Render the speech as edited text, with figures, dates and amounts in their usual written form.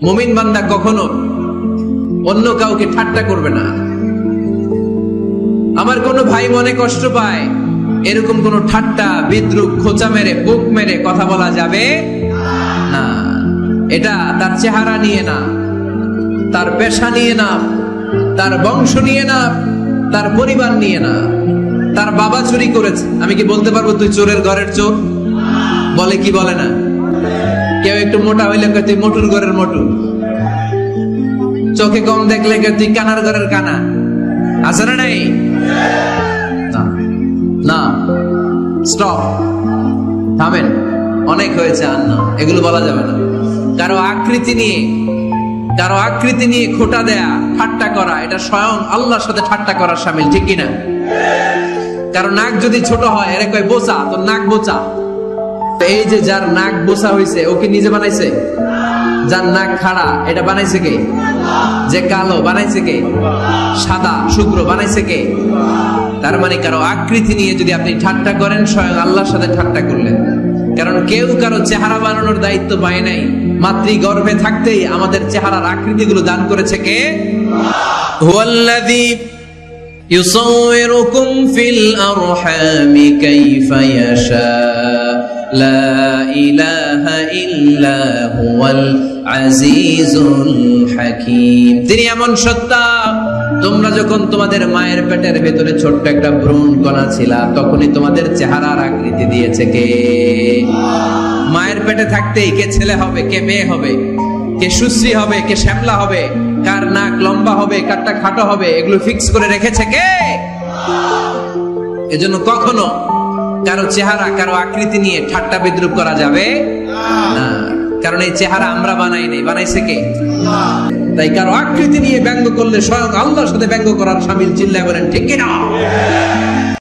মুমিন বান্দা কখনো অন্য কাউকে ঠাট্টা করবে না। আমার কোনো ভাই মনে কষ্ট পায়, এরকম কোন ঠাট্টা, বিদ্রুপ, খোঁচা মেরে, বুক মেরে কথা বলা যাবে না। এটা তার চেহারা নিয়ে না, তার পেশা নিয়ে না, তার বংশ নিয়ে না, তার পরিবার নিয়ে না। তার বাবা চুরি করেছে, আমি কি বলতে পারবো তুই চোরের ঘরের চোর? বলে কি বলে না? কেউ একটু মোটা হইলে তুই মোটুর ঘরের মোটু, চোখে কম দেখলে তুই কানার ঘরের কানা। আছে না নাই? না, স্টপ, থামেন, অনেক হয়েছে, আর না, এগুলো বলা যাবে না। কারো আকৃতি নিয়ে খোঁটা দেয়া, ঠাট্টা করা, এটা স্বয়ং আল্লাহর সাথে ঠাট্টা করার শামিল, ঠিক কিনা? কারো নাক যদি ছোট হয়, এর কয় বোচা, তোর নাক বোচা। তো এই যে যার নাক বোচা হয়েছে, ও কি নিজে বানাইছে? যার নাক খাড়া, এটা বানাইছে কে? যে কালো, বানাইছে কে? সাদা শুভ্র, বানাইছে কে? তার মানে কারো আকৃতি নিয়ে যদি আপনি ঠাট্টা করেন, স্বয়ং আল্লাহর সাথে ঠাট্টা করলেন। কারণ কেউ কারো চেহারা বানানোর দায়িত্ব পায় নাই। মাতৃ গর্ভে থাকতেই আমাদের চেহারার আকৃতিগুলো দান করেছে কে? হুয়াল্লাযী ইউসাউইরুকুম ফিল আরহামি কাইফা ইয়াশা লা ইলাহা ইল্লা হুয়াল আজিজুল হাকীম। তিনি এমন সত্তা, তোমরা যখন তোমাদের মায়ের পেটের ভেতরে ছোট্ট একটা ভ্রূণ কণা ছিলা, তখনই তোমাদের চেহারার আকৃতি দিয়েছে কে? মায়ের পেটে থাকতেই কে ছেলে হবে, কে মেয়ে হবে, কে সুশ্রী হবে, কে শ্যামলা হবে, কার নাক লম্বা হবে, কারটা খাটো হবে, এগুলো ফিক্স করে রেখেছে কে? এজন্য কখনো কারো চেহারা, কারো আকৃতি নিয়ে ঠাট্টা বিদ্রুপ করা যাবে না। কারণ এই চেহারা আমরা বানাই নাই, বানাইছে কে? তাই কারো আকৃতি নিয়ে ব্যঙ্গ করলে স্বয়ং আল্লাহর সাথে ব্যঙ্গ করার শামিল। চিল্লায় বলেন ঠিক কিনা?